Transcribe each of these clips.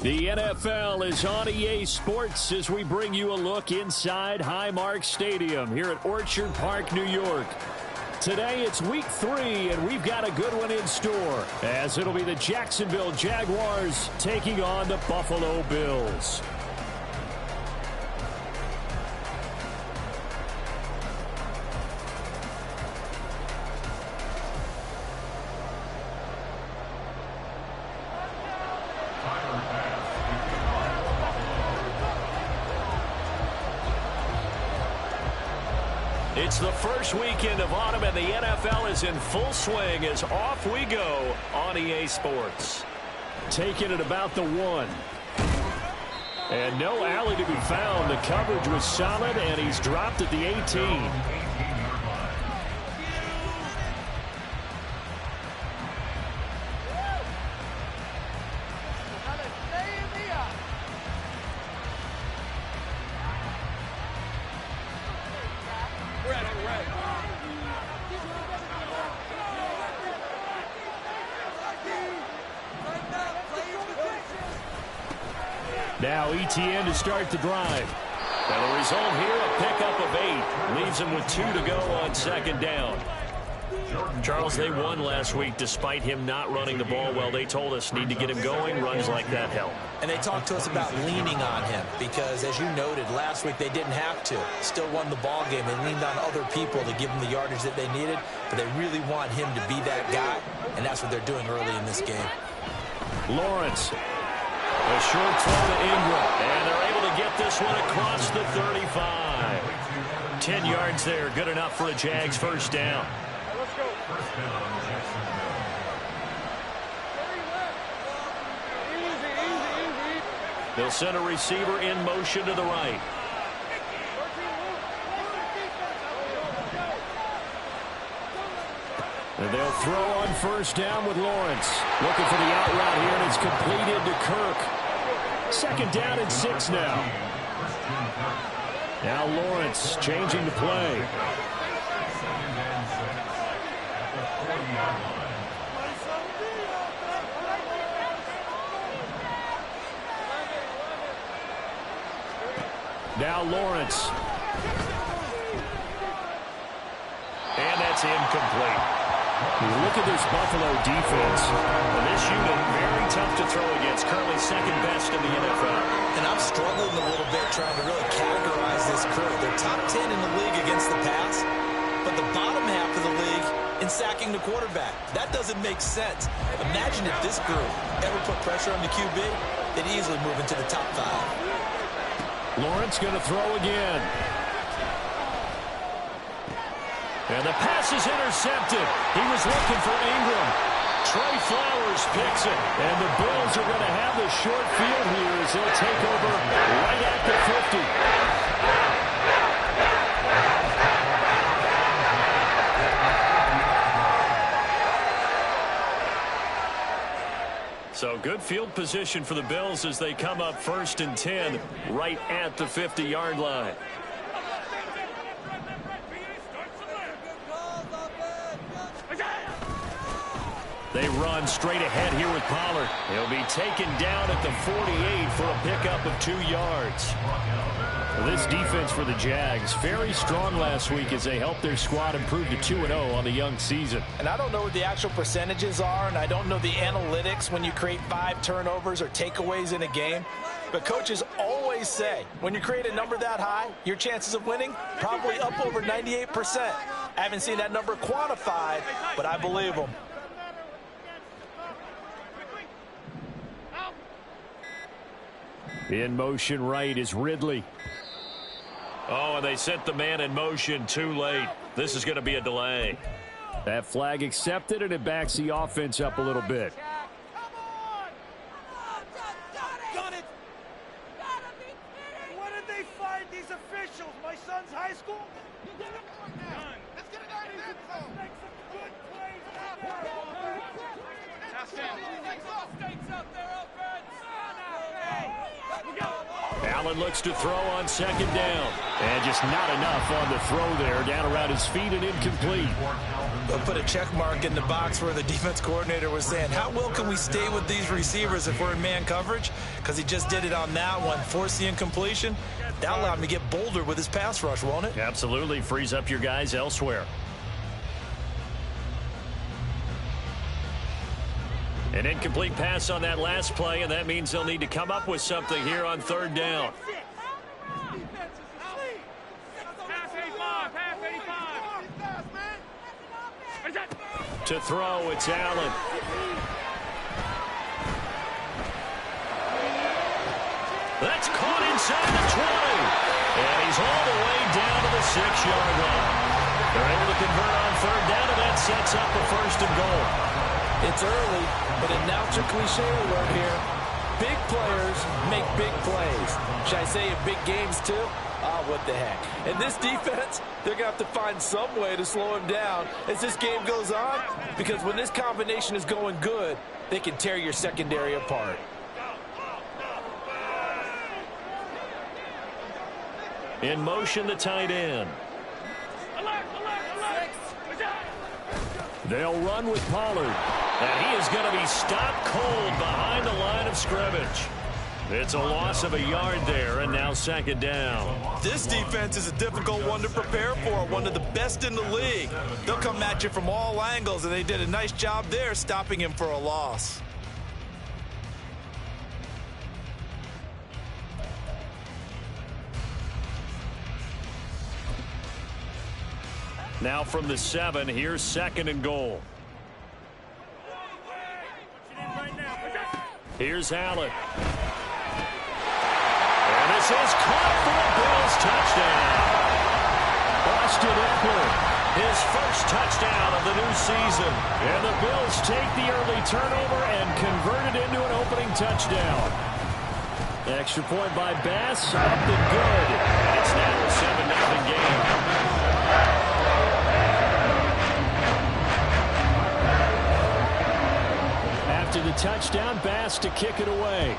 The NFL is on EA Sports as we bring you a look inside Highmark Stadium here at Orchard Park, New York. Today it's week 3, and we've got a good one in store, as it'll be the Jacksonville Jaguars taking on the Buffalo Bills. It's the first weekend of autumn, and the NFL is in full swing as off we go on EA Sports. Taking it about the 1. And no alley to be found. The coverage was solid, and he's dropped at the 18. Now ETN to start the drive. And the result here, a pickup of 8. Leaves him with 2 to go on second down. Charles, they won last week despite him not running the ball well. They told us need to get him going. Runs like that help. And they talked to us about leaning on him because, as you noted, last week they didn't have to. Still won the ball game. They leaned on other people to give them the yardage that they needed, but they really want him to be that guy, and that's what they're doing early in this game. Lawrence. A short throw to Ingram, and they're able to get this one across the 35. 10 yards there, good enough for a Jags first down. Let's go. Easy. They'll send a receiver in motion to the right. And they'll throw on first down with Lawrence. Looking for the out route here, and it's completed to Kirk. Second down and 6 now. Now Lawrence changing the play. Now Lawrence. And that's incomplete. Look at this Buffalo defense. Well, this unit, very tough to throw against. Currently second best in the NFL. And I'm struggling a little bit trying to really categorize this crew. They're top 10 in the league against the pass, but the bottom half of the league in sacking the quarterback. That doesn't make sense. Imagine if this group ever put pressure on the QB, they'd easily move into the top 5. Lawrence going to throw again. And the pass is intercepted. He was looking for Ingram. Trey Flowers picks it. And the Bills are going to have the short field here as they'll take over right at the 50. So good field position for the Bills as they come up 1st and 10 right at the 50-yard line. They run straight ahead here with Pollard. He'll be taken down at the 48 for a pickup of 2 yards. Well, this defense for the Jags, very strong last week as they helped their squad improve to 2-0 on the young season. And I don't know what the actual percentages are, and I don't know the analytics when you create 5 turnovers or takeaways in a game. But coaches always say, when you create a number that high, your chances of winning probably up over 98%. I haven't seen that number quantified, but I believe them. In motion right is Ridley. Oh, and they sent the man in motion too late. This is going to be a delay. That flag accepted, and it backs the offense up a little bit. What did they find these officials? My son's high school? Let's get it out of make some good plays out there. Allen looks to throw on second down. And just not enough on the throw there. Down around his feet and incomplete. They'll put a check mark in the box where the defense coordinator was saying, how well can we stay with these receivers if we're in man coverage? Because he just did it on that one, forced the incompletion. That allowed him to get bolder with his pass rush, won't it? Absolutely. Frees up your guys elsewhere. An incomplete pass on that last play, and that means they'll need to come up with something here on third down. To throw, it's Allen. That's caught inside the 20. And he's all the way down to the 6-yard line. They're able to convert on third down, and that sets up a 1st and goal. It's early, but announcer cliche alert here. Big players make big plays. Should I say in big games too? Oh, what the heck. And this defense, they're going to have to find some way to slow him down as this game goes on, because when this combination is going good, they can tear your secondary apart. In motion, the tight end. They'll run with Pollard. And he is going to be stopped cold behind the line of scrimmage. It's a loss of a yard there, and now 2nd down. This defense is a difficult one to prepare for, one of the best in the league. They'll come at you from all angles, and they did a nice job there stopping him for a loss. Now from the 7, here's 2nd and goal. Here's Allen. And this is caught for a Bills touchdown. Austin Eckler, his first touchdown of the new season. And the Bills take the early turnover and convert it into an opening touchdown. Extra point by Bass, up and good. And it's now a 7-0 game. After the touchdown, Bass to kick it away.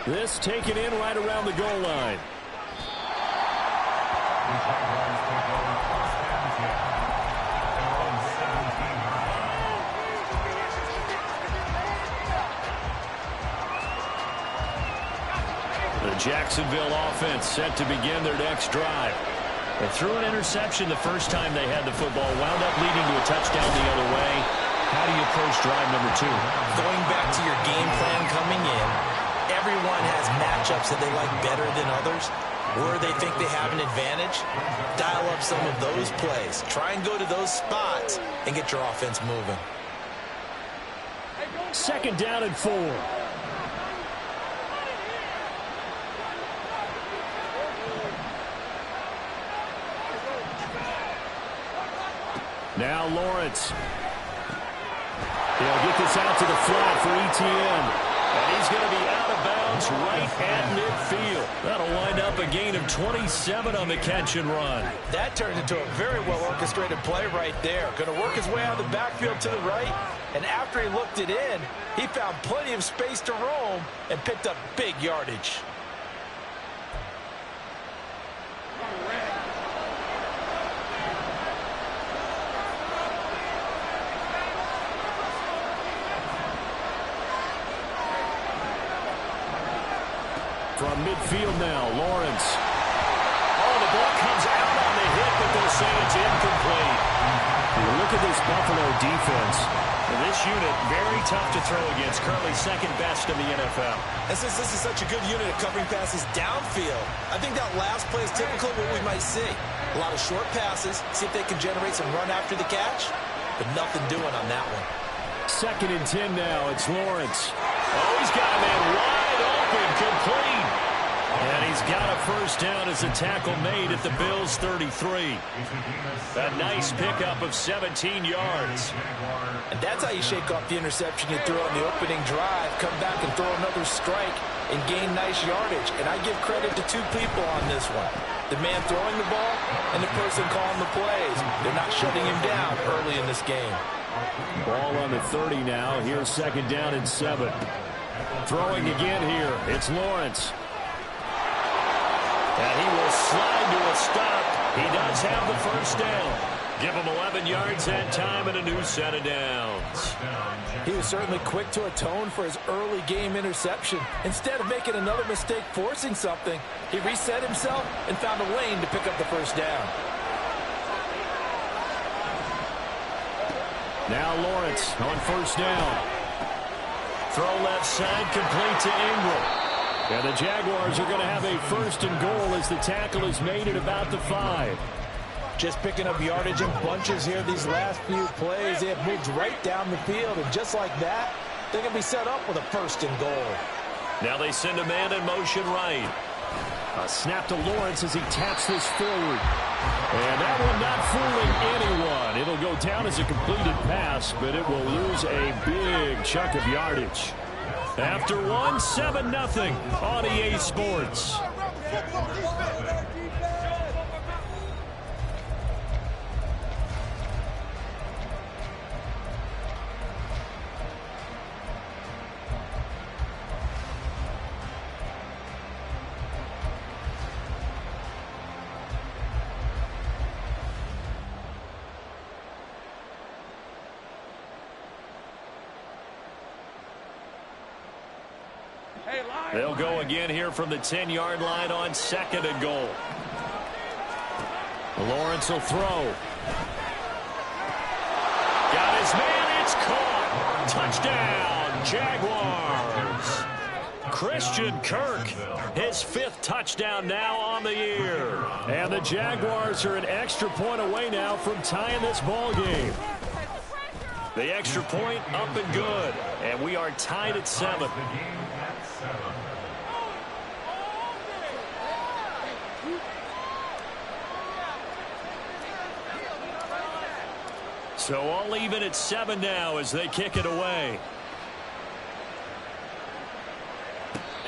This taken in right around the goal line. The Jacksonville offense set to begin their next drive. They threw an interception the first time they had the football, wound up leading to a touchdown the other way. How do you approach drive number 2? Going back to your game plan coming in, everyone has matchups that they like better than others. Where they think they have an advantage, dial up some of those plays. Try and go to those spots and get your offense moving. 2nd down and 4. Now Lawrence. He'll get this out to the flat for Etienne. And he's going to be out of bounds right at midfield. That'll wind up a gain of 27 on the catch and run. That turned into a very well-orchestrated play right there. Going to work his way out of the backfield to the right. And after he looked it in, he found plenty of space to roam and picked up big yardage. From midfield now, Lawrence. Oh, the ball comes out on the hit, but they'll say it's incomplete. Look at this Buffalo defense. This unit, very tough to throw against. Currently 2nd best in the NFL. And since this is such a good unit of covering passes downfield, I think that last play is typical of what we might see. A lot of short passes, see if they can generate some run after the catch, but nothing doing on that one. 2nd and 10 now. It's Lawrence. Oh, he's got a man wide open, complete. And he's got a 1st down as a tackle made at the Bills' 33. A nice pickup of 17 yards. And that's how you shake off the interception you threw on the opening drive, come back and throw another strike and gain nice yardage. And I give credit to 2 people on this one. The man throwing the ball and the person calling the plays. They're not shutting him down early in this game. Ball on the 30 now. Here's 2nd down and 7. Throwing again here, it's Lawrence. And he will slide to a stop. He does have the first down. Give him 11 yards that time and a new set of downs. He was certainly quick to atone for his early game interception. Instead of making another mistake forcing something, he reset himself and found a lane to pick up the first down. Now Lawrence on first down. Throw left side, complete to Ingram. And the Jaguars are going to have a first and goal as the tackle is made at about the 5. Just picking up yardage in bunches here these last few plays. They have moved right down the field, and just like that, they're going to be set up with a first and goal. Now they send a man in motion right. A snap to Lawrence as he taps this forward. And that one not fooling anyone. It'll go down as a completed pass, but it will lose a big chunk of yardage. After one, 7-0 on EA Sports. They'll go again here from the 10-yard line on second and goal. Lawrence will throw. Got his man. It's caught. Touchdown, Jaguars. Christian Kirk, his 5th touchdown now on the year. And the Jaguars are an extra point away now from tying this ball game. The extra point up and good. And we are tied at 7. So all even at 7 now as they kick it away.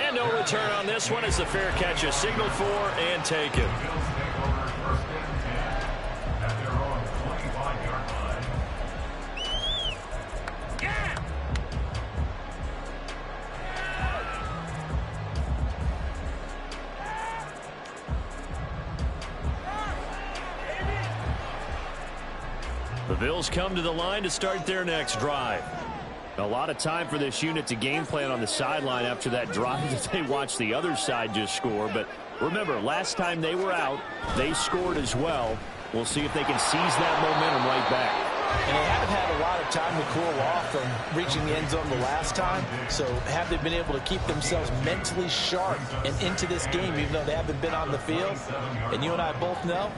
And no return on this one as the fair catch is signaled for and taken. The Bills come to the line to start their next drive. A lot of time for this unit to game plan on the sideline after that drive that they watched the other side just score. But remember, last time they were out, they scored as well. We'll see if they can seize that momentum right back. And they haven't had a lot of time to cool off from reaching the end zone the last time. So have they been able to keep themselves mentally sharp and into this game even though they haven't been on the field? And you and I both know,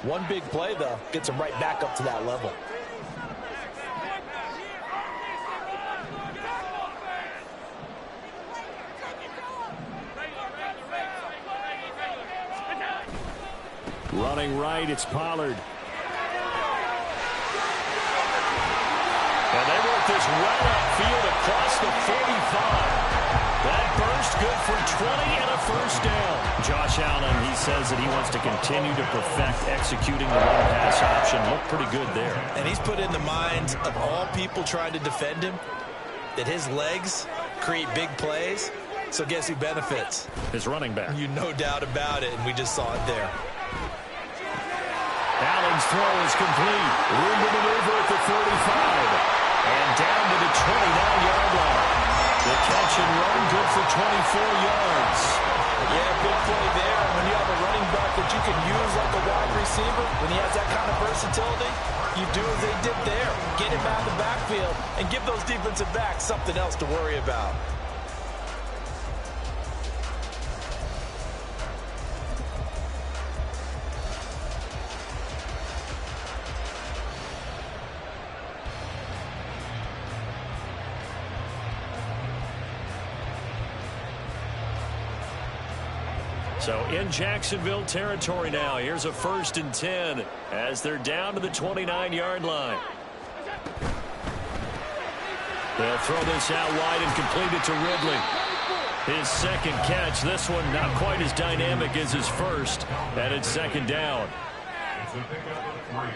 one big play, though, gets them right back up to that level. Running right, it's Pollard. And they work this well upfield across the 45. That burst good for 20 and a first down. Josh Allen, he says that he wants to continue to perfect executing the run-pass option. Looked pretty good there. And he's put in the minds of all people trying to defend him that his legs create big plays. So guess who benefits? His running back. You no doubt about it, and we just saw it there. Allen's throw is complete. Room to maneuver at the 35. And down to the 29-yard line. The catch and run good for 24 yards. Yeah, big play there. When you have a running back that you can use like a wide receiver, when he has that kind of versatility, you do as they did there. Get him out of the backfield and give those defensive backs something else to worry about. So in Jacksonville territory now. Here's a 1st and 10 as they're down to the 29-yard line. They'll throw this out wide and complete it to Ridley. His second catch. This one not quite as dynamic as his first. And it's 2nd down. It's a pickup of 3.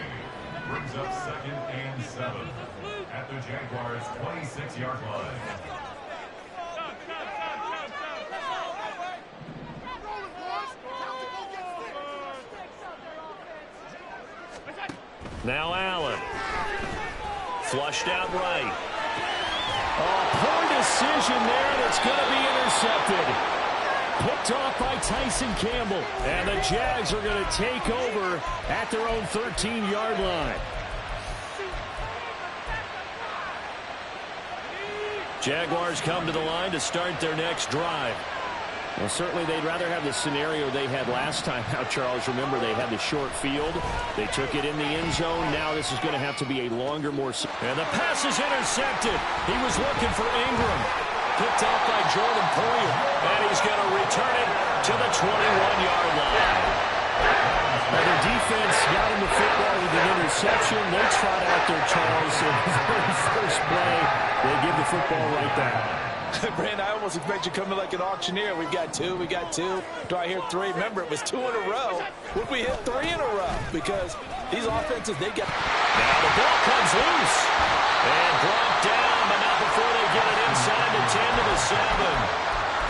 Brings up 2nd and 7 at the Jaguars' 26-yard line. Now Allen. Flushed out right. Oh, poor decision there, and it's going to be intercepted. Picked off by Tyson Campbell. And the Jags are going to take over at their own 13-yard line. Jaguars come to the line to start their next drive. Well, certainly they'd rather have the scenario they had last time out, Charles. Remember, they had the short field. They took it in the end zone. Now this is going to have to be a longer, more... And the pass is intercepted. He was looking for Ingram. Picked off by Jordan Poyer. And he's going to return it to the 21-yard line. Well, their defense got him the football with an interception. They trot out there, Charles. And the very first play, they give the football right back. Brand, I almost expect you coming like an auctioneer. We've got two. Do I hear three? Remember, it was 2 in a row. Would we hit 3 in a row? Because these offenses, they get... Now the ball comes loose. And brought down, but not before they get it inside the 10 to the 7.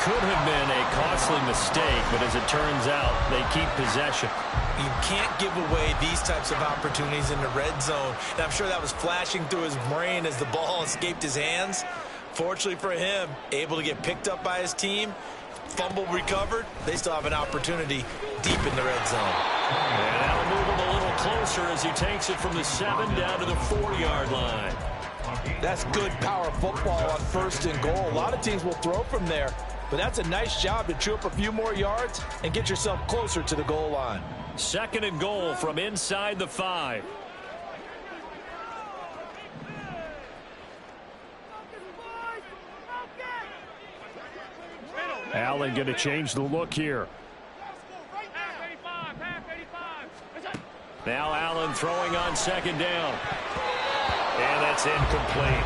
Could have been a costly mistake, but as it turns out, they keep possession. You can't give away these types of opportunities in the red zone. And I'm sure that was flashing through his brain as the ball escaped his hands. Fortunately for him, able to get picked up by his team, fumble recovered. They still have an opportunity deep in the red zone. And that'll move him a little closer as he takes it from the 7 down to the 4-yard line. That's good power football on 1st and goal. A lot of teams will throw from there, but that's a nice job to chew up a few more yards and get yourself closer to the goal line. 2nd and goal from inside the 5. Allen going to change the look here. Now Allen throwing on 2nd down. And that's incomplete.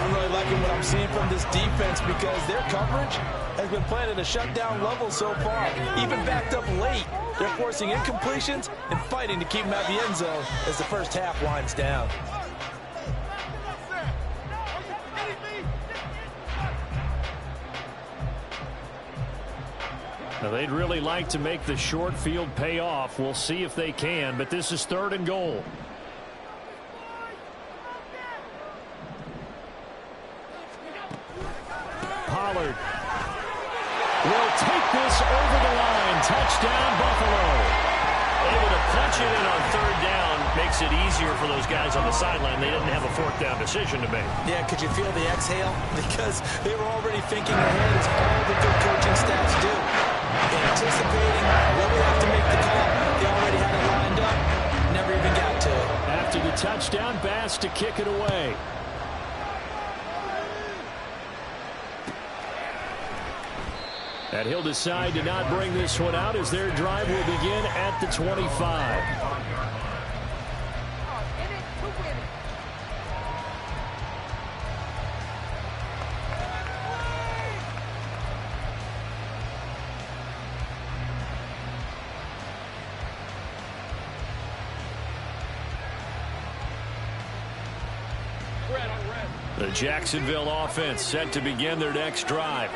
I'm really liking what I'm seeing from this defense because their coverage has been playing at a shutdown level so far. Even backed up late, they're forcing incompletions and fighting to keep them out of the end zone as the first half winds down. Now, they'd really like to make the short field pay off. We'll see if they can, but this is 3rd and goal. Pollard will take this over the line. Touchdown, Buffalo. Able to punch it in on 3rd down. Makes it easier for those guys on the sideline. They didn't have a 4th down decision to make. Yeah, could you feel the exhale? Because they were already thinking ahead as all the good coaching staffs do. Anticipating when we have to make the call. They already had it lined up. Never even got to it. After the touchdown, Bass to kick it away. And he'll decide to not bring this one out as their drive will begin at the 25. The Jacksonville offense set to begin their next drive.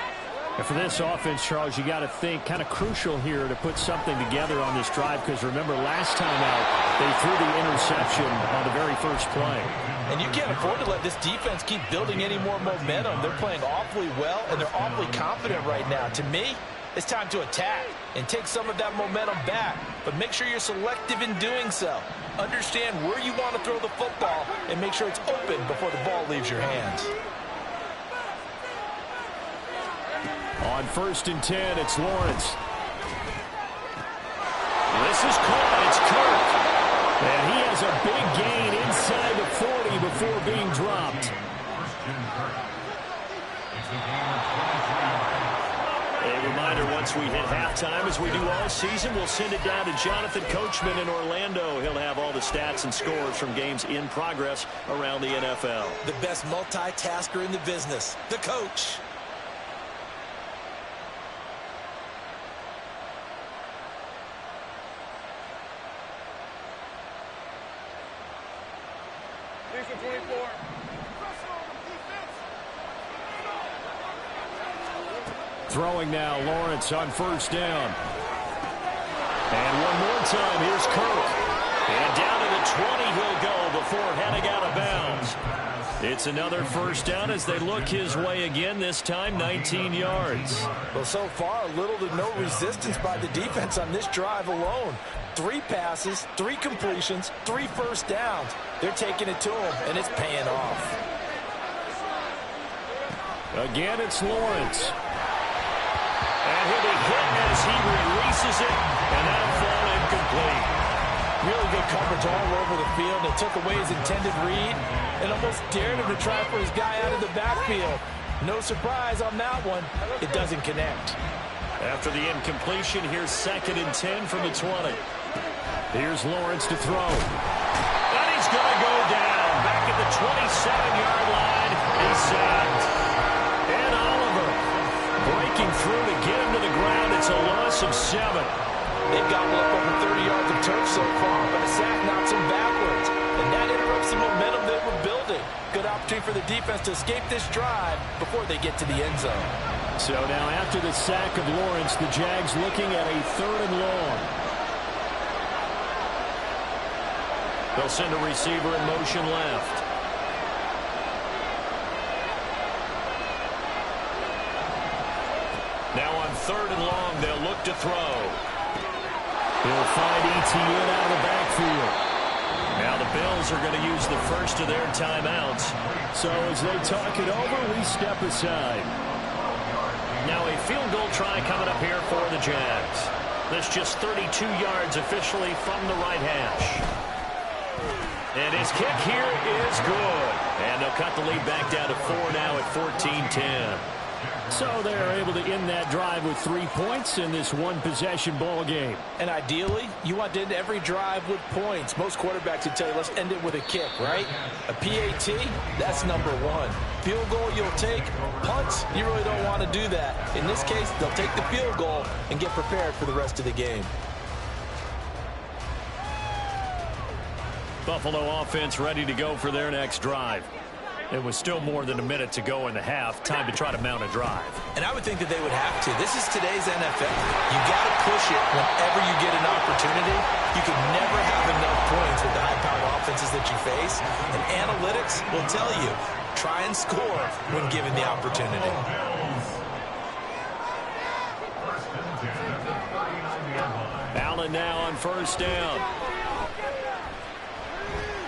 And for this offense, Charles, you got to think kind of crucial here to put something together on this drive because remember last time out they threw the interception on the very first play. And you can't afford to let this defense keep building any more momentum. They're playing awfully well and they're awfully confident right now. To me, it's time to attack and take some of that momentum back. But make sure you're selective in doing so. Understand where you want to throw the football and make sure it's open before the ball leaves your hands. On 1st and 10, it's Lawrence. This is caught. It's Kirk. And he has a big gain inside the 40 before being dropped. A reminder, once we hit halftime, as we do all season, we'll send it down to Jonathan Coachman in Orlando. He'll have all the stats and scores from games in progress around the NFL. The best multitasker in the business, the coach. Throwing now, Lawrence on 1st down. And one more time, here's Kirk. And down to the 20 he'll go before heading out of bounds. It's another first down as they look his way again, this time 19 yards. Well, so far, little to no resistance by the defense on this drive alone. 3 passes, 3 completions, 3 first downs. They're taking it to him, and it's paying off. Again, it's Lawrence. And he'll be hit as he releases it, and that'll fall incomplete. Really good coverage all over the field. They took away his intended read and almost dared him to try for his guy out of the backfield. No surprise on that one. It doesn't connect. After the incompletion, here's 2nd and 10 from the 20. Here's Lawrence to throw. And he's going to go down. Back at the 27-yard line. He's sacked. And Oliver breaking through to get him to the ground. It's a loss of 7. They've gotten up over 30 yards of turf so far, but a sack knocks them backwards. And that interrupts the momentum they were building. Good opportunity for the defense to escape this drive before they get to the end zone. So now after the sack of Lawrence, the Jags looking at a 3rd and long. They'll send a receiver in motion left. Now on 3rd and long, they'll look to throw. He'll find Etienne out of the backfield. Now the Bills are going to use the first of their timeouts. So as they talk it over, we step aside. Now a field goal try coming up here for the Jags. That's just 32 yards officially from the right hash. And his kick here is good. And they'll cut the lead back down to 4 now at 14-10. So they're able to end that drive with 3 points in this one-possession ball game. And ideally, you want to end every drive with points. Most quarterbacks would tell you, let's end it with a kick, right? A PAT, that's number 1. Field goal you'll take. Punts, you really don't want to do that. In this case, they'll take the field goal and get prepared for the rest of the game. Buffalo offense ready to go for their next drive. It was still more than a minute to go in the half. Time to try to mount a drive. And I would think that they would have to. This is today's NFL. You got to push it whenever you get an opportunity. You can never have enough points with the high-powered offenses that you face. And analytics will tell you, try and score when given the opportunity. Allen now on 1st down.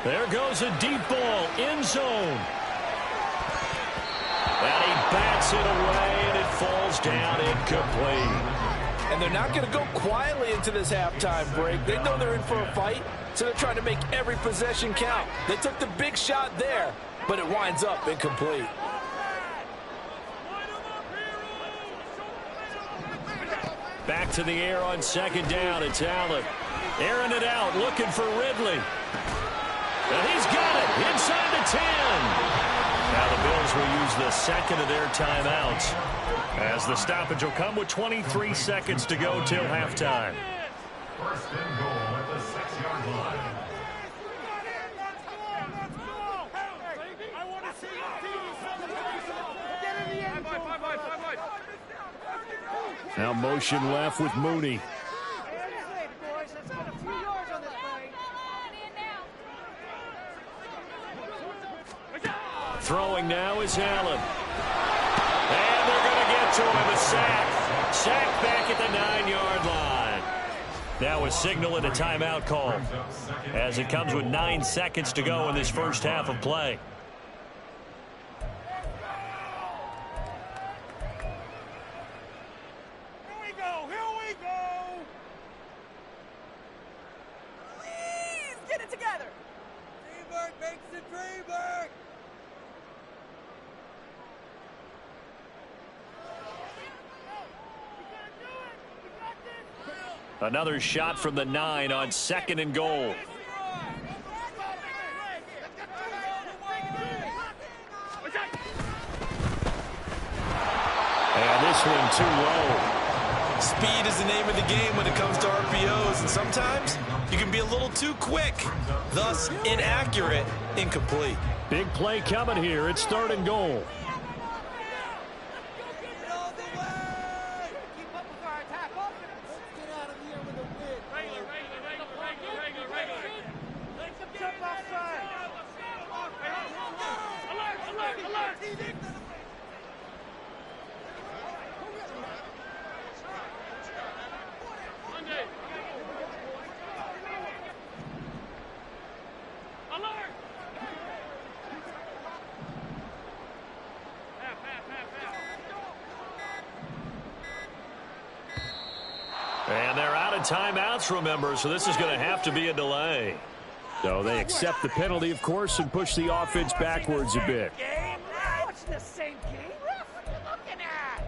There goes a deep ball, end zone. And he bats it away, and it falls down incomplete. And they're not going to go quietly into this halftime break. They know they're in for a fight, so they're trying to make every possession count. They took the big shot there, but it winds up incomplete. Back to the air on 2nd down. It's Allen. Airing it out, looking for Ridley. And he's got it inside the 10. Now the Bills will use the 2nd of their timeouts as the stoppage will come with 23 seconds to go till halftime. 1st and goal at the 6-yard line. I want to see get in the end zone. Now motion left with Mooney. Throwing now is Allen. And they're going to get to him. A sack. Sack back at the 9-yard line. Now a signal and a timeout call as it comes with 9 seconds to go in this first half of play. Here we go. Please get it together. Dreamberg makes the Dreamberg. Another shot from the 9 on 2nd and goal. And this one too low. Speed is the name of the game when it comes to RPOs, and sometimes you can be a little too quick, thus inaccurate, incomplete. Big play coming here. It's 3rd and goal. And they're out of timeouts, remember, so this is going to have to be a delay. So they accept the penalty, of course, and push the offense backwards a bit. Watch the same game. Ref, what are you looking at?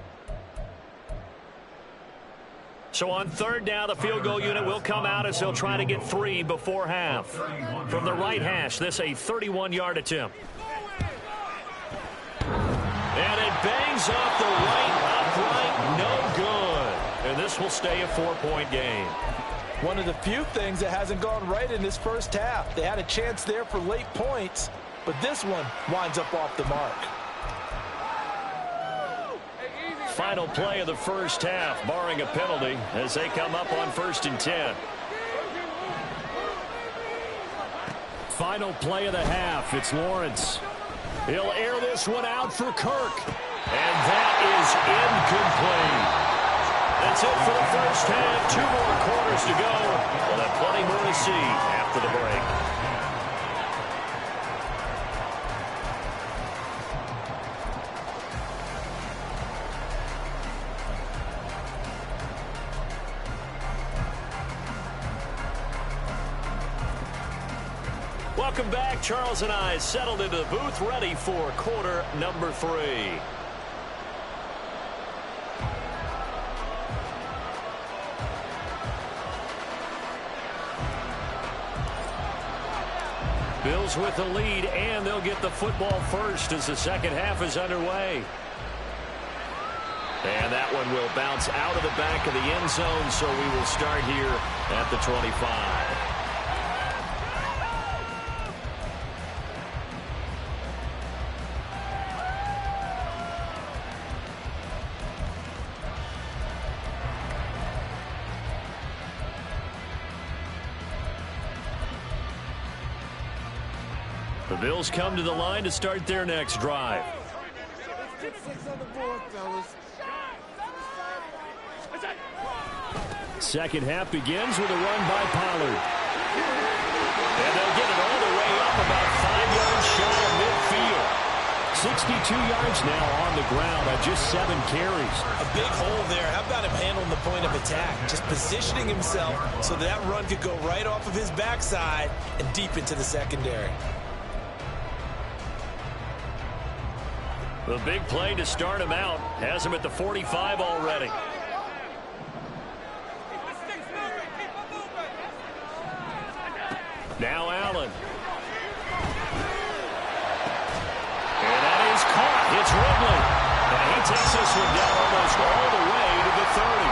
So on third down, the field goal unit will come out as they'll try to get 3 before half. From the right hash, this a 31-yard attempt. And it bangs off the right upright, no good. And this will stay a 4-point game. One of the few things that hasn't gone right in this first half. They had a chance there for late points, but this one winds up off the mark. Final play of the first half, barring a penalty, as they come up on 1st and 10. Final play of the half, it's Lawrence. He'll air this one out for Kirk. And that is incomplete. That's it for the first half. 2 more quarters to go. We'll have plenty more to see after the break. Welcome back. Charles and I settled into the booth, ready for quarter number 3. Bills with the lead, and they'll get the football first as the second half is underway. And that one will bounce out of the back of the end zone, so we will start here at the 25. The Bills come to the line to start their next drive. Second half begins with a run by Pollard. And they'll get it all the way up about 5 yards shy of midfield. 62 yards now on the ground on just 7 carries. A big hole there. How about him handling the point of attack? Just positioning himself so that run could go right off of his backside and deep into the secondary. The big play to start him out has him at the 45 already. Now Allen. And that is caught. It's Ridley. And he takes this one down almost all the way to the 30.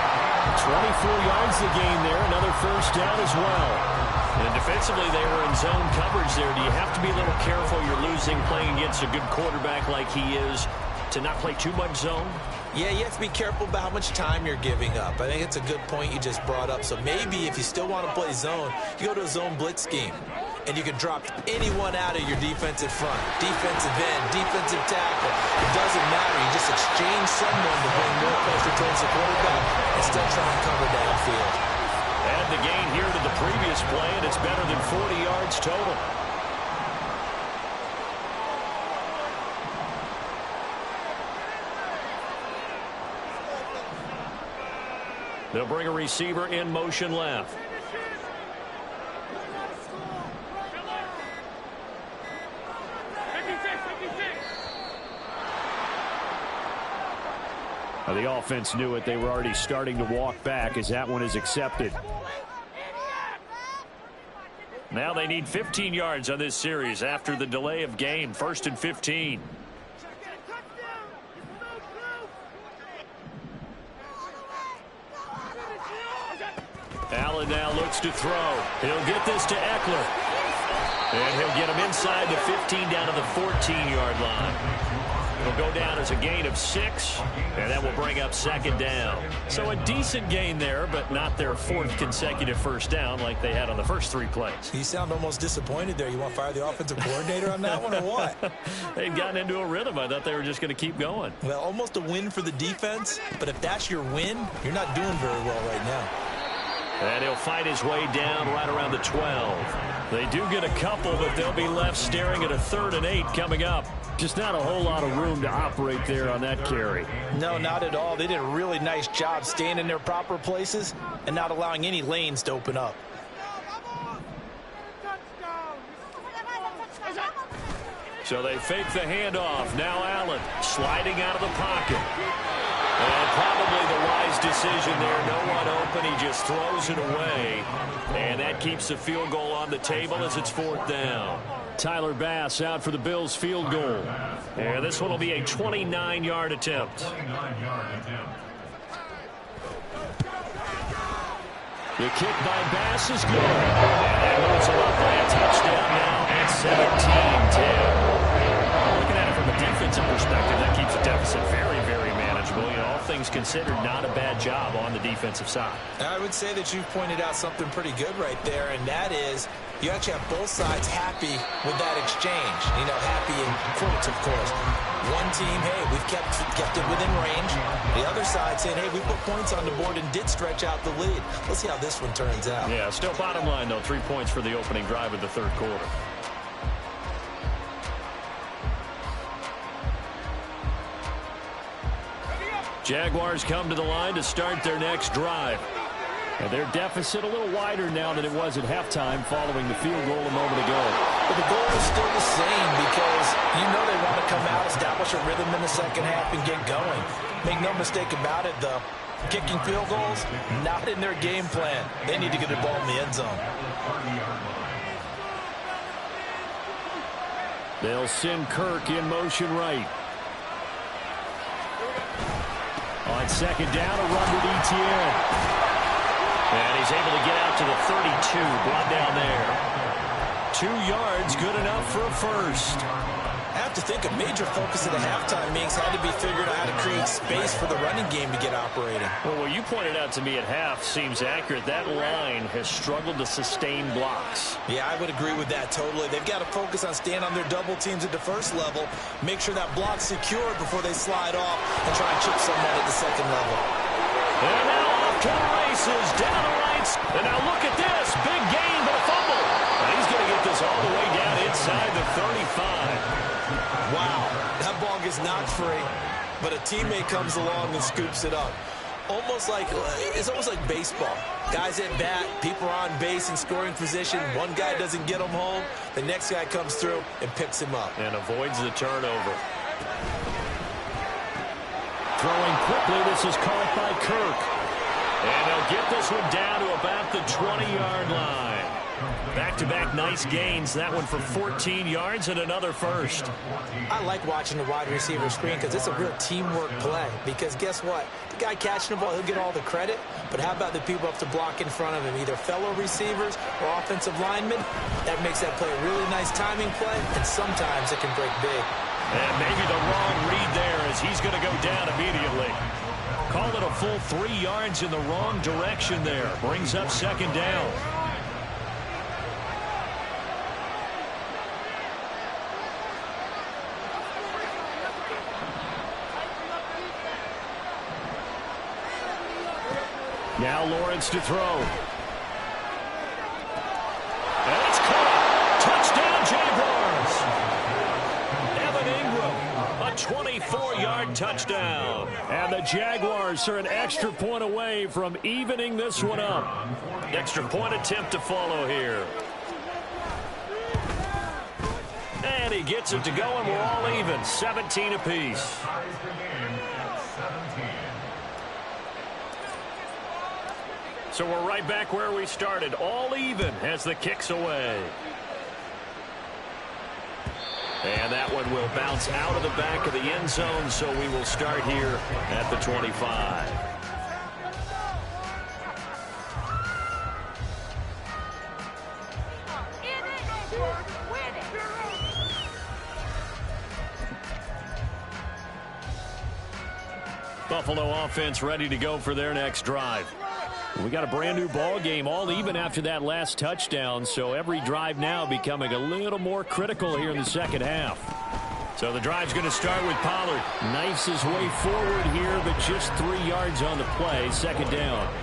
24 yards the gain there. Another first down as well. And defensively, they were in zone coverage there. Do you have to be a little careful? You're losing playing against a good quarterback like he is to not play too much zone? Yeah, you have to be careful about how much time you're giving up. I think it's a good point you just brought up. So maybe if you still want to play zone, you go to a zone blitz scheme. And you can drop anyone out of your defensive front. Defensive end, defensive tackle. It doesn't matter. You just exchange someone to bring more pressure towards the quarterback and still try and cover downfield. Add the gain here to the previous play, and it's better than 40 yards total. They'll bring a receiver in motion left. The offense knew it. They were already starting to walk back as that one is accepted. Now they need 15 yards on this series after the delay of game. 1st and 15. Allen now looks to throw. He'll get this to Eckler. And he'll get him inside the 15 down to the 14-yard line. It'll go down as a gain of 6, and that will bring up 2nd down. So a decent gain there, but not their 4th consecutive first down like they had on the first 3 plays. You sound almost disappointed there. You want to fire the offensive coordinator on that one or what? They'd gotten into a rhythm. I thought they were just going to keep going. Well, almost a win for the defense, but if that's your win, you're not doing very well right now. And he'll fight his way down right around the 12. They do get a couple, but they'll be left staring at a 3rd and 8 coming up. Just not a whole lot of room to operate there on that carry. No, not at all. They did a really nice job staying in their proper places and not allowing any lanes to open up. So they fake the handoff. Now Allen sliding out of the pocket. And probably the wise decision there. No one open. He just throws it away. And that keeps the field goal on the table as it's 4th down. Tyler Bass out for the Bills field goal. And this one will be a 29-yard attempt. The kick by Bass is good. And that moves him up by a touchdown now at 17-10. Looking at it from a defensive perspective, that keeps the deficit very, very manageable. You know, all things considered, not a bad job on the defensive side. I would say that you've pointed out something pretty good right there, and that is you actually have both sides happy with that exchange. You know, happy in quotes, of course. One team, hey, we've kept it within range. The other side saying, hey, we put points on the board and did stretch out the lead. Let's see how this one turns out. Yeah, still bottom line, though, 3 points for the opening drive of the 3rd quarter. Jaguars come to the line to start their next drive. And their deficit a little wider now than it was at halftime following the field goal a moment ago. But the goal is still the same because you know they want to come out, establish a rhythm in the second half, and get going. Make no mistake about it, though. Kicking field goals, not in their game plan. They need to get the ball in the end zone. They'll send Kirk in motion right. On 2nd down, a run with Etienne. And he's able to get out to the 32, brought down there. 2 yards, good enough for a first. I have to think a major focus of the halftime meetings had to be figuring out how to create space for the running game to get operating. Well, what you pointed out to me at half seems accurate. That line has struggled to sustain blocks. Yeah, I would agree with that totally. They've got to focus on staying on their double teams at the first level, make sure that block's secured before they slide off and try and chip someone at the second level. And now off to the races, down the right. And now look at this, big gain, but a fumble. And he's going to get this all the way down inside the 35. Wow, that ball gets knocked free, but a teammate comes along and scoops it up. It's almost like baseball. Guys at bat, people are on base in scoring position. One guy doesn't get him home. The next guy comes through and picks him up. And avoids the turnover. Throwing quickly, this is caught by Kirk. And they'll get this one down to about the 20-yard line. Back-to-back nice gains. That one for 14 yards and another first. I like watching the wide receiver screen because it's a real teamwork play. Because guess what? The guy catching the ball, he'll get all the credit. But how about the people up to block in front of him, either fellow receivers or offensive linemen? That makes that play a really nice timing play, and sometimes it can break big. And maybe the wrong read there as he's going to go down immediately. Call it a full 3 yards in the wrong direction there. Brings up 2nd down. Now Lawrence to throw. And it's caught. Touchdown, Jaguars. Evan Ingram, a 24-yard touchdown. And the Jaguars are an extra point away from evening this one up. Extra point attempt to follow here. And he gets it to go, and we're all even. 17 apiece. So we're right back where we started, all even as the kick's away. And that one will bounce out of the back of the end zone, so we will start here at the 25. Buffalo offense ready to go for their next drive. We got a brand new ball game, all even after that last touchdown, so every drive now becoming a little more critical here in the second half. So the drive's going to start with Pollard. Knifes his way forward here, but just 3 yards on the play. 2nd down.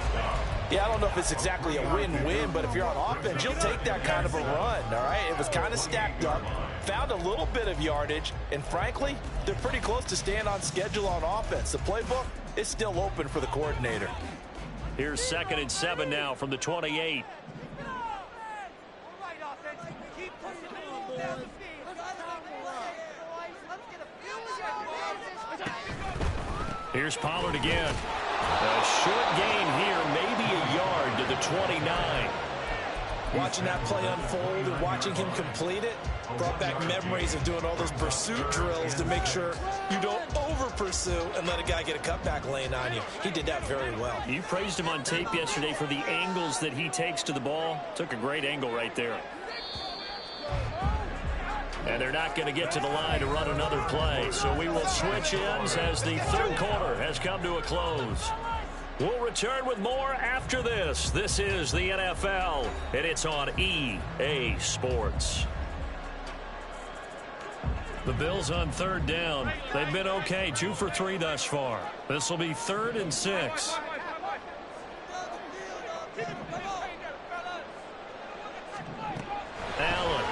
Yeah, I don't know if it's exactly a win-win, but if you're on offense, you'll take that kind of a run, all right? It was kind of stacked up, found a little bit of yardage, and frankly, they're pretty close to staying on schedule on offense. The playbook is still open for the coordinator. Here's 2nd and 7 now from the 28. Here's Pollard again. A short gain here, maybe a yard to the 29. Watching that play unfold and watching him complete it brought back memories of doing all those pursuit drills to make sure you don't over-pursue and let a guy get a cutback lane on you. He did that very well. You praised him on tape yesterday for the angles that he takes to the ball. Took a great angle right there. And they're not going to get to the line to run another play. So we will switch ends as the third quarter has come to a close. We'll return with more after this. This is the NFL, and it's on EA Sports. The Bills on 3rd down. They've been okay, 2 for 3 thus far. This will be 3rd and 6. Allen.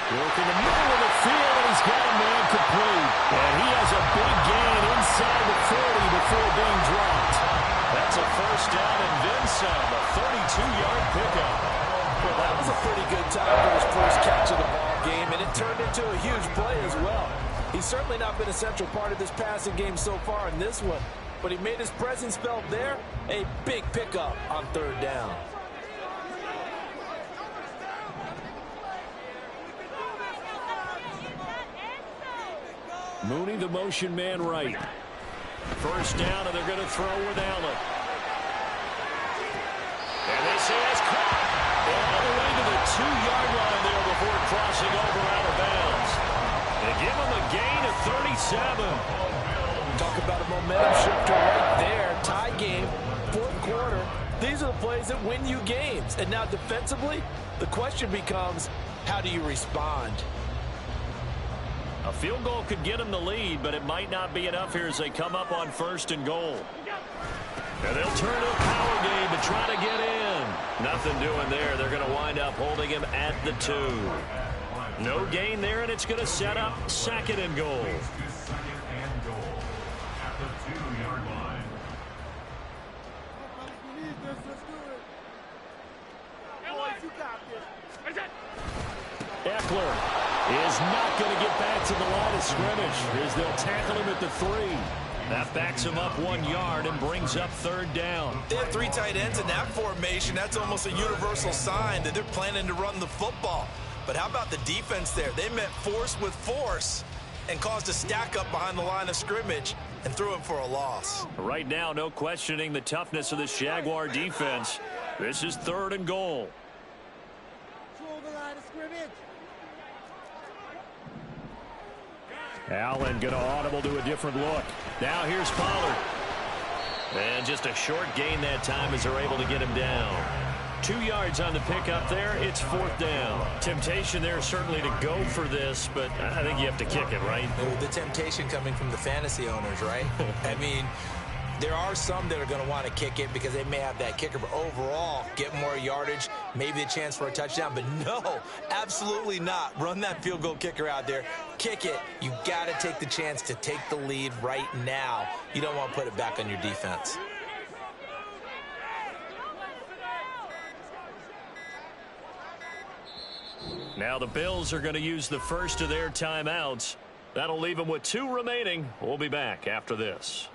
Working the middle of the field, and he's got a man complete. And he has a big gain inside the 40 before being dropped. That's a 1st down and then some, a 32-yard pickup. Well, that was a pretty good time for his first catch of the ball game, and it turned into a huge play as well. He's certainly not been a central part of this passing game so far in this one, but he made his presence felt there. A big pickup on 3rd down. Mooney, the motion man right. 1st down, and they're going to throw with Allen. And this is caught all the way to the 2-yard line there before crossing over out of bounds. They give him a gain of 37. Talk about a momentum shifter right there. Tie game, 4th quarter. These are the plays that win you games. And now defensively, the question becomes, how do you respond? A field goal could get them the lead, but it might not be enough here as they come up on 1st and goal. And they'll turn to a power game to try to get in. Nothing doing there. They're going to wind up holding him at the 2. No gain there, and it's going to set up 2nd and goal. Eckler is not going to get back to the line of scrimmage as they'll tackle him at the 3. That backs him up 1 yard and brings up 3rd down. They have 3 tight ends in that formation. That's almost a universal sign that they're planning to run the football. But how about the defense there? They met force with force and caused a stack up behind the line of scrimmage and threw him for a loss. Right now, no questioning the toughness of this Jaguar defense. This is 3rd and goal. Control the line of scrimmage. Allen going to audible to a different look. Now here's Pollard. And just a short gain that time as they're able to get him down. 2 yards on the pickup there. It's 4th down. Temptation there certainly to go for this, but I think you have to kick it, right? The temptation coming from the fantasy owners, right? I mean, there are some that are going to want to kick it because they may have that kicker, but overall, get more yardage, maybe a chance for a touchdown. But no, absolutely not. Run that field goal kicker out there. Kick it. You got to take the chance to take the lead right now. You don't want to put it back on your defense. Now the Bills are going to use the first of their timeouts. That'll leave them with 2 remaining. We'll be back after this.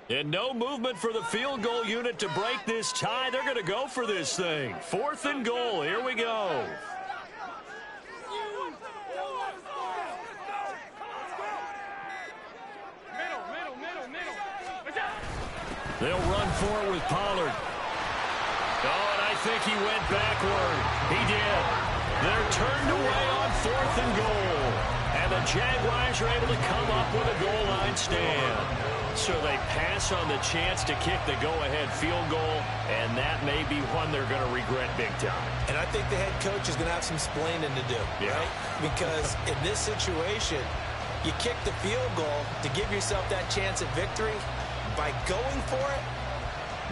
And no movement for the field goal unit to break this tie. They're going to go for this thing. 4th and goal. Here we go. They'll run for it with Pollard. Oh, and I think he went backward. He did. They're turned away on 4th and goal. And the Jaguars are able to come up with a goal line stand. So they pass on the chance to kick the go-ahead field goal, and that may be one they're going to regret big time. And I think the head coach is going to have some splaining to do, right? Because in this situation, you kick the field goal to give yourself that chance at victory. By going for it,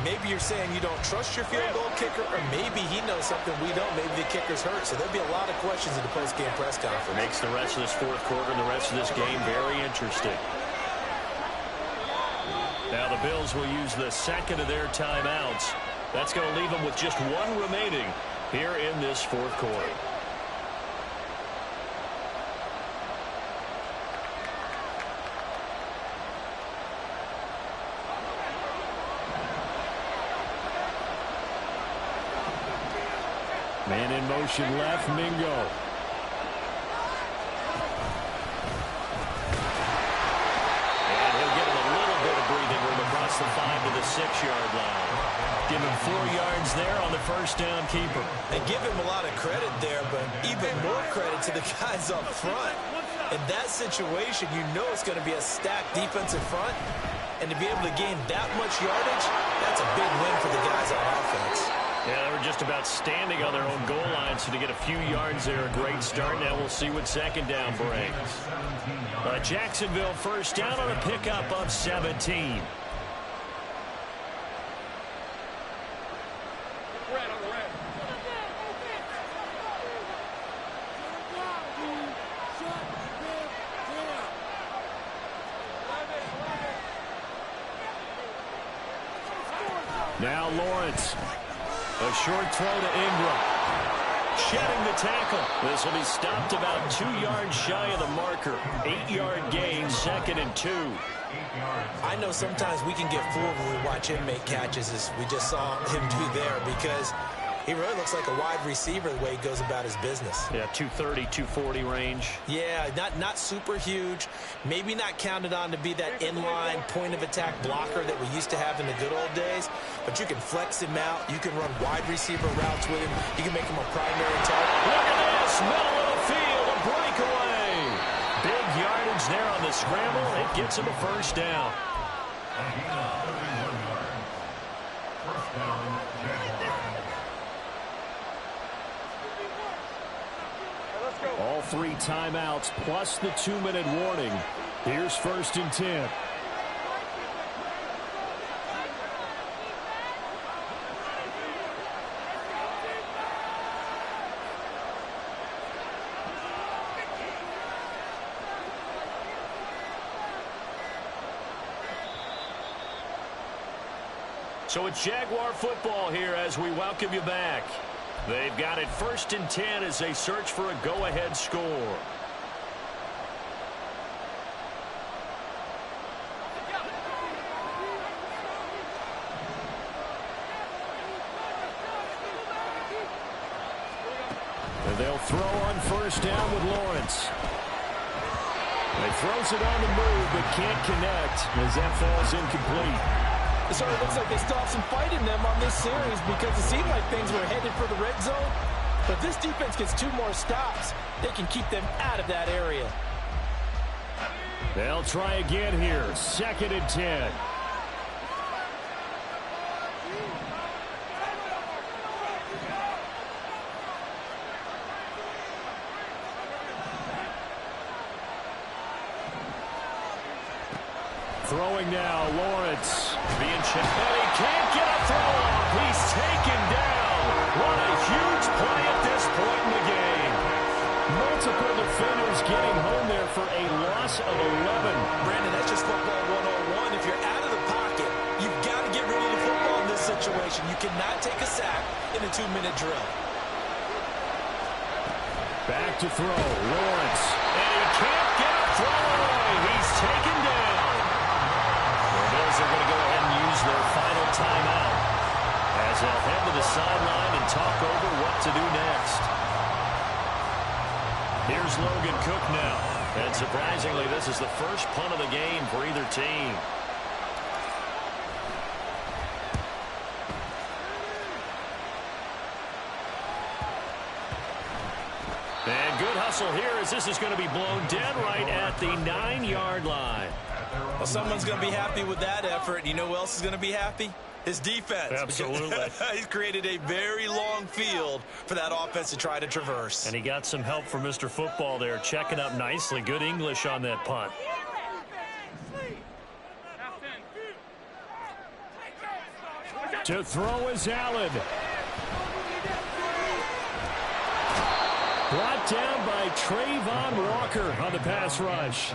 maybe you're saying you don't trust your field goal kicker, or maybe he knows something we don't. Maybe the kicker's hurt. So there'll be a lot of questions in the post-game press conference. Makes the rest of this fourth quarter and the rest of this game very interesting. Now the Bills will use the second of their timeouts. That's going to leave them with just one remaining here in this fourth quarter. Man in motion left, Mingo. And he'll get a little bit of breathing room across the 5 to the 6-yard line. Give him 4 yards there on the first down keeper. And give him a lot of credit there, but even more credit to the guys up front. In that situation, you know it's going to be a stacked defensive front. And to be able to gain that much yardage, that's a big win for the guys on offense. Yeah, they were just about standing on their own goal line, so to get a few yards there, a great start. Now we'll see what second down brings. Jacksonville first down on a pickup of 17. Now Lawrence. A short throw to Ingram. Shedding the tackle. This will be stopped about 2 yards shy of the marker. 8-yard gain, 2nd and 2. I know sometimes we can get fooled when we watch him make catches, as we just saw him do there, because he really looks like a wide receiver the way he goes about his business. Yeah, 230, 240 range. Yeah, not super huge. Maybe not counted on to be that inline point-of-attack blocker that we used to have in the good old days. But you can flex him out. You can run wide receiver routes with him. You can make him a primary target. Look at this. Middle of the field. A breakaway. Big yardage there on the scramble. It gets him a first down. First down, All 3 timeouts plus the 2-minute warning. Here's 1st and 10. So it's Jaguar football here as we welcome you back. They've got it 1st and 10 as they search for a go-ahead score. And they'll throw on 1st down with Lawrence. He throws it on the move but can't connect as that falls incomplete. It sort of looks like they still have some fight in them on this series, because it seemed like things were headed for the red zone. But this defense gets 2 more stops. They can keep them out of that area. They'll try again here. 2nd and 10. Throwing now, Lawrence being checked. And he can't get a throw off. He's taken down. What a huge play at this point in the game. Multiple defenders getting home there for a loss of 11. Brandon, that's just football 101. If you're out of the pocket, you've got to get rid of the football in this situation. You cannot take a sack in a 2-minute drill. Back to throw, Lawrence. And he can't get a throw away. He's taken down. They're going to go ahead and use their final timeout as they'll head to the sideline and talk over what to do next. Here's Logan Cook now. And surprisingly, this is the first punt of the game for either team. whistle here as this is going to be blown dead right at the 9-yard line. Well, someone's going to be happy with that effort. You know who else is going to be happy? His defense. Absolutely. He's created a very long field for that offense to try to traverse. And he got some help from Mr. Football there, checking up nicely. Good English on that punt. To throw is Allen. Brought down by Trayvon Walker on the pass rush.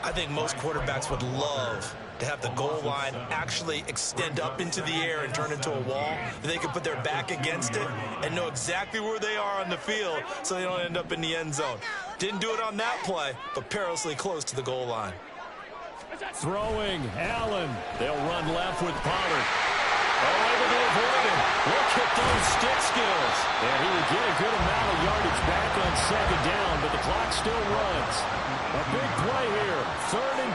I think most quarterbacks would love to have the goal line actually extend up into the air and turn into a wall. They can put their back against it and know exactly where they are on the field so they don't end up in the end zone. Didn't do it on that play, but perilously close to the goal line. Throwing, Allen. They'll run left with Pollard. Able to avoid him. Look at those stick skills. And he would get a good amount of yardage back on second down, but the clock still runs. A big play here. 3rd and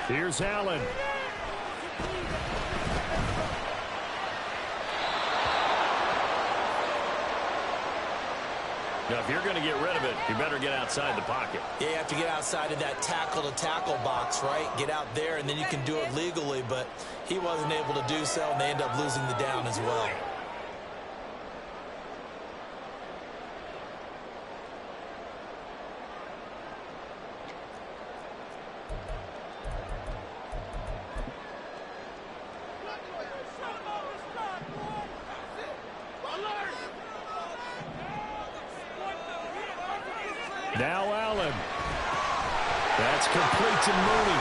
2. Here's Allen. Now, if you're going to get rid of it, you better get outside the pocket. Yeah, you have to get outside of that tackle-to-tackle box, right? Get out there, and then you can do it legally, but he wasn't able to do so, and they end up losing the down as well. Now Allen. That's complete to Mooney.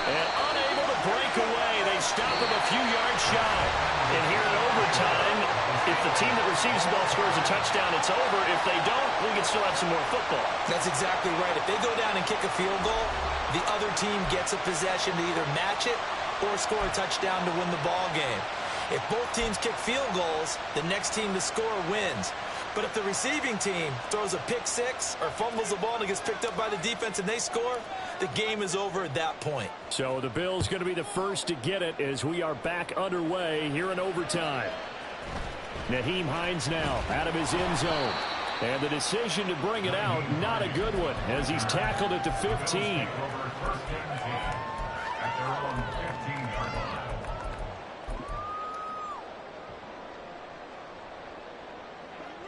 And unable to break away. They stop him a few yards shy. And here in overtime, if the team that receives the ball scores a touchdown, it's over. If they don't, we can still have some more football. That's exactly right. If they go down and kick a field goal, the other team gets a possession to either match it or score a touchdown to win the ball game. If both teams kick field goals, the next team to score wins. But if the receiving team throws a pick six or fumbles the ball and it gets picked up by the defense and they score, the game is over at that point. So the Bills going to be the first to get it as we are back underway here in overtime. Nyheim Hines now out of his end zone. And the decision to bring it out, not a good one, as he's tackled at the 15.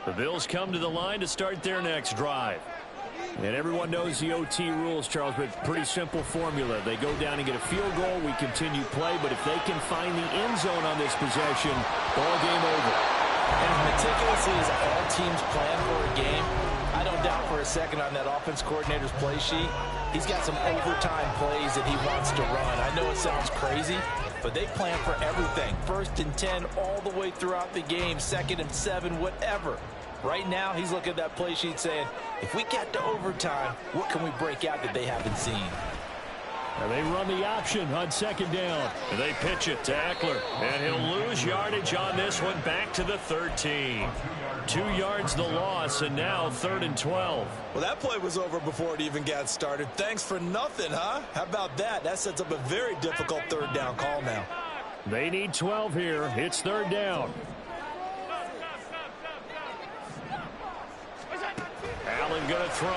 The Bills come to the line to start their next drive. And everyone knows the OT rules, Charles, but pretty simple formula. They go down and get a field goal, we continue play, but if they can find the end zone on this possession, ball game over. And as meticulously as all teams plan for a game, I don't doubt for a second on that offense coordinator's play sheet, he's got some overtime plays that he wants to run. I know it sounds crazy, but they plan for everything. 1st and 10 all the way throughout the game, 2nd and 7, whatever. Right now, he's looking at that play sheet saying, if we get to overtime, what can we break out that they haven't seen? And they run the option on 2nd down. And they pitch it to Eckler. And he'll lose yardage on this one back to the 13. 2 yards the loss, and now 3rd and 12. Well, that play was over before it even got started. Thanks for nothing, huh? How about that? That sets up a very difficult 3rd down call now. They need 12 here. It's 3rd down. Allen going to throw.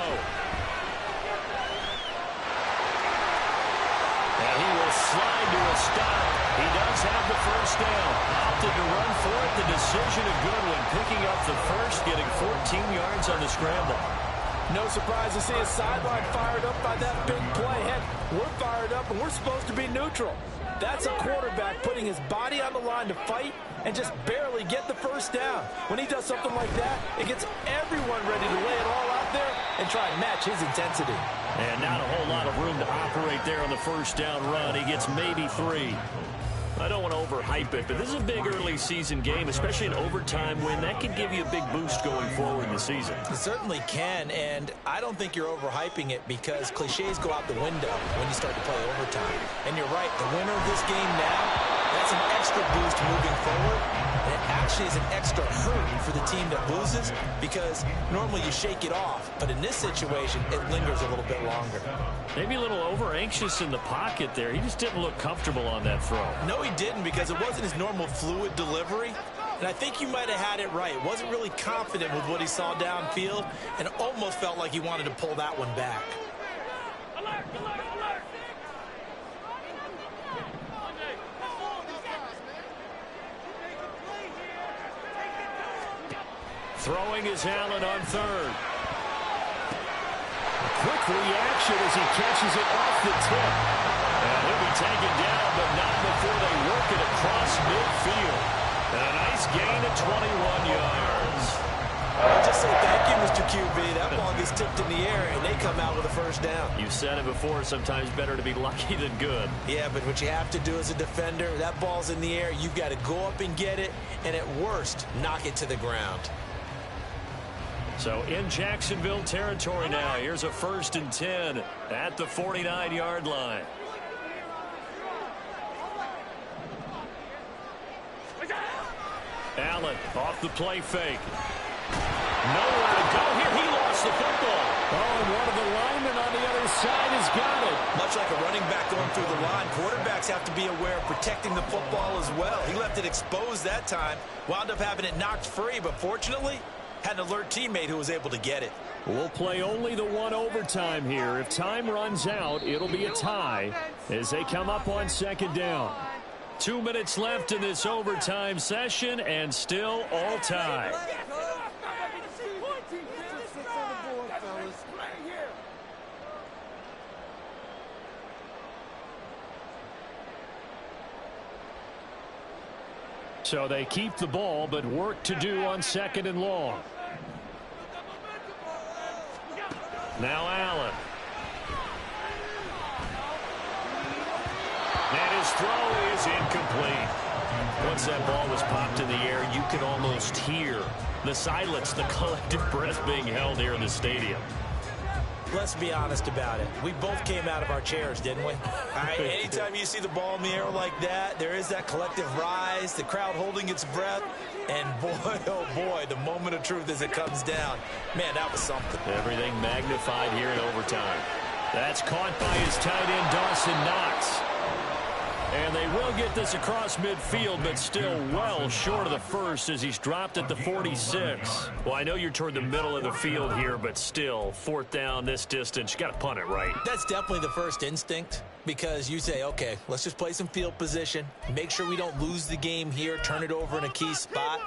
And he will slide to a stop. He does have the 1st down. Opted to run for it. The decision a good one. Picking up the 1st, getting 14 yards on the scramble. No surprise to see his sideline fired up by that big play. Heck, we're fired up and we're supposed to be neutral. That's a quarterback putting his body on the line to fight and just barely get the 1st down. When he does something like that, it gets everyone ready to lay it all out there and try and match his intensity. And not a whole lot of room to operate there on the 1st down run. He gets maybe 3. I don't want to overhype it, but this is a big early season game, especially an overtime win. That could give you a big boost going forward in the season. It certainly can, and I don't think you're overhyping it because cliches go out the window when you start to play overtime. And you're right, the winner of this game now, that's an extra boost moving forward, and it actually is an extra hurt for the team that loses because normally you shake it off. But in this situation, it lingers a little bit longer. Maybe a little over-anxious in the pocket there. He just didn't look comfortable on that throw. No, he didn't, because it wasn't his normal fluid delivery. And I think you might have had it right. Wasn't really confident with what he saw downfield and almost felt like he wanted to pull that one back. Alert, alert, alert. Throwing is Allen on third. Quick reaction as he catches it off the tip. And he'll be taken down, but not before they work it across midfield. And a nice gain of 21 yards. I'll just say thank you, Mr. QB. That ball gets tipped in the air, and they come out with a first down. You've said it before, sometimes better to be lucky than good. Yeah, but what you have to do as a defender, that ball's in the air, you've got to go up and get it, and at worst, knock it to the ground. So in Jacksonville territory now. Here's a 1st and 10 at the 49-yard line. Allen off the play fake. Nowhere to go here. He lost the football. Oh, and one of the linemen on the other side has got it. Much like a running back going through the line, quarterbacks have to be aware of protecting the football as well. He left it exposed that time, wound up having it knocked free, but fortunately, had an alert teammate who was able to get it. We'll play only the one overtime here. If time runs out, it'll be a tie as they come up on 2nd down. 2 minutes left in this overtime session, and still all tie. So they keep the ball, but work to do on 2nd and long. Now Allen. And his throw is incomplete. Once that ball was popped in the air, you could almost hear the silence, the collective breath being held here in the stadium. Let's be honest about it. We both came out of our chairs, didn't we? All right, anytime you see the ball in the air like that, there is that collective rise, the crowd holding its breath, and boy, oh boy, the moment of truth as it comes down. Man, that was something. Everything magnified here in overtime. That's caught by his tight end, Dawson Knox. And they will get this across midfield, but still well short of the first as he's dropped at the 46. Well, I know you're toward the middle of the field here, but still, 4th down this distance, you got to punt it right. That's definitely the first instinct, because you say, okay, let's just play some field position, make sure we don't lose the game here, turn it over in a key spot.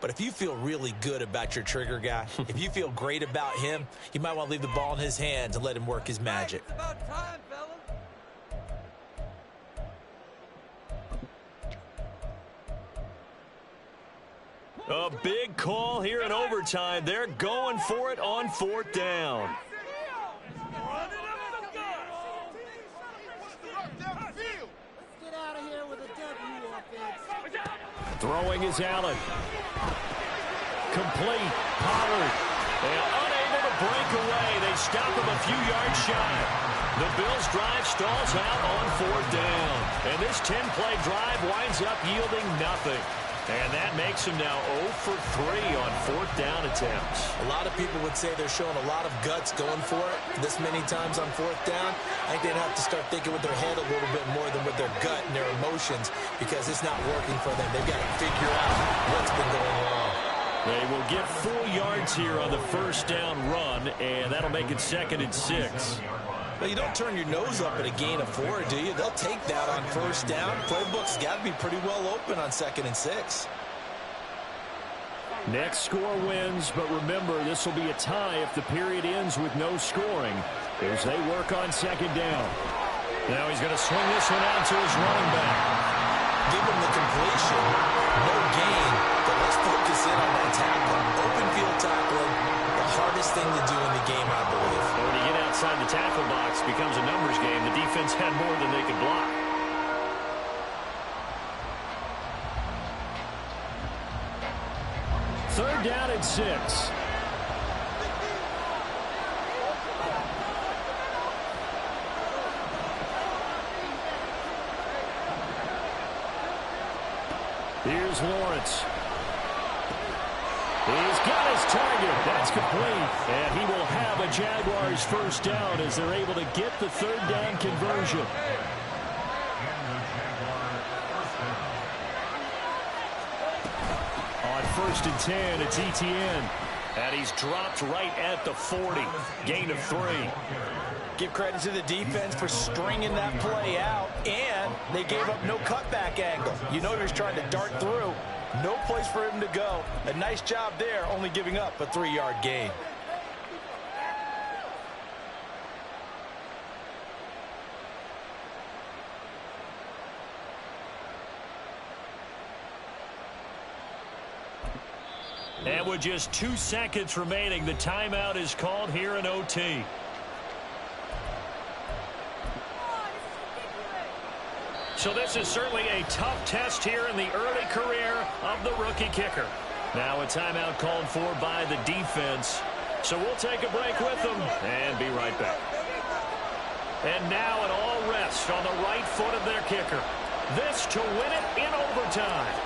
But if you feel really good about your trigger guy, if you feel great about him, you might want to leave the ball in his hands and let him work his magic. It's about time, fellas. A big call here in overtime. They're going for it on 4th down. Throwing is Allen. Complete. Pollard. And unable to break away. They stop him a few yards shy. The Bills' drive stalls out on 4th down. And this 10-play drive winds up yielding nothing. And that makes him now 0 for 3 on 4th down attempts. A lot of people would say they're showing a lot of guts going for it this many times on 4th down. I think they'd have to start thinking with their head a little bit more than with their gut and their emotions, because it's not working for them. They've got to figure out what's been going wrong. They will get 4 yards here on the 1st down run, and that'll make it 2nd and 6. Well, you don't turn your nose up at a gain of 4, do you? They'll take that on 1st down. Playbook's got to be pretty well open on 2nd and 6. Next score wins, but remember, this will be a tie if the period ends with no scoring as they work on 2nd down. Now he's going to swing this one out to his running back. Give him the completion. No gain, but let's focus in on that tackle. Open field tackling, the hardest thing to do in the game, I believe. When you get outside the tackle box, it becomes a numbers game. The defense had more than they could block. Third down and 6. Here's Lawrence. He's got his target. That's complete. And he will have a Jaguars first down as they're able to get the third down conversion. On 1st and 10, it's Etienne. And he's dropped right at the 40. Gain of 3. Give credit to the defense for stringing that play out, and they gave up no cutback angle. You know he was trying to dart through. No place for him to go. A nice job there, only giving up a 3-yard gain. And with just 2 seconds remaining, the timeout is called here in OT. So this is certainly a tough test here in the early career of the rookie kicker. Now a timeout called for by the defense. So we'll take a break with them and be right back. And now an all rest on the right foot of their kicker. This to win it in overtime.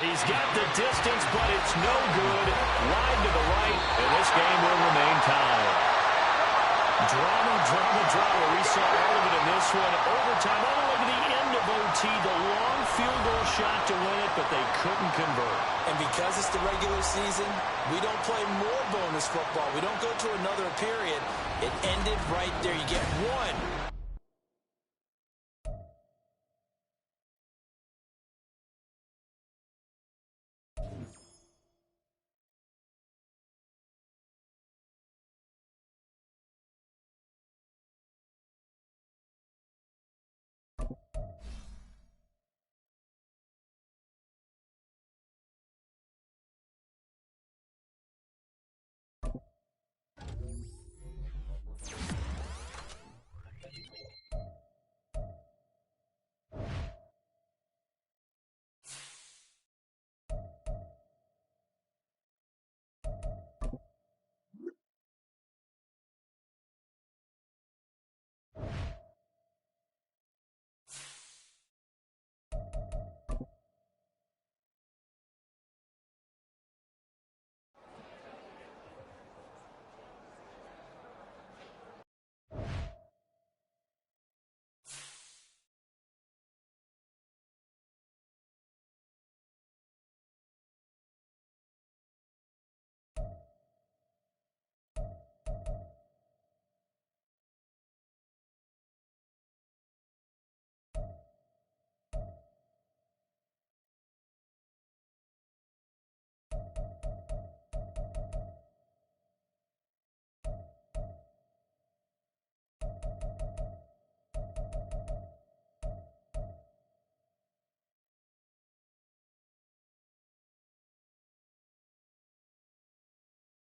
He's got the distance, but it's no good. Wide to the right, and this game will remain tied. Drama, drama, drama. We saw all of it in this one. Overtime, all the way to the end of OT. The long field goal shot to win it, but they couldn't convert. And because it's the regular season, we don't play more bonus football. We don't go to another period. It ended right there. You get one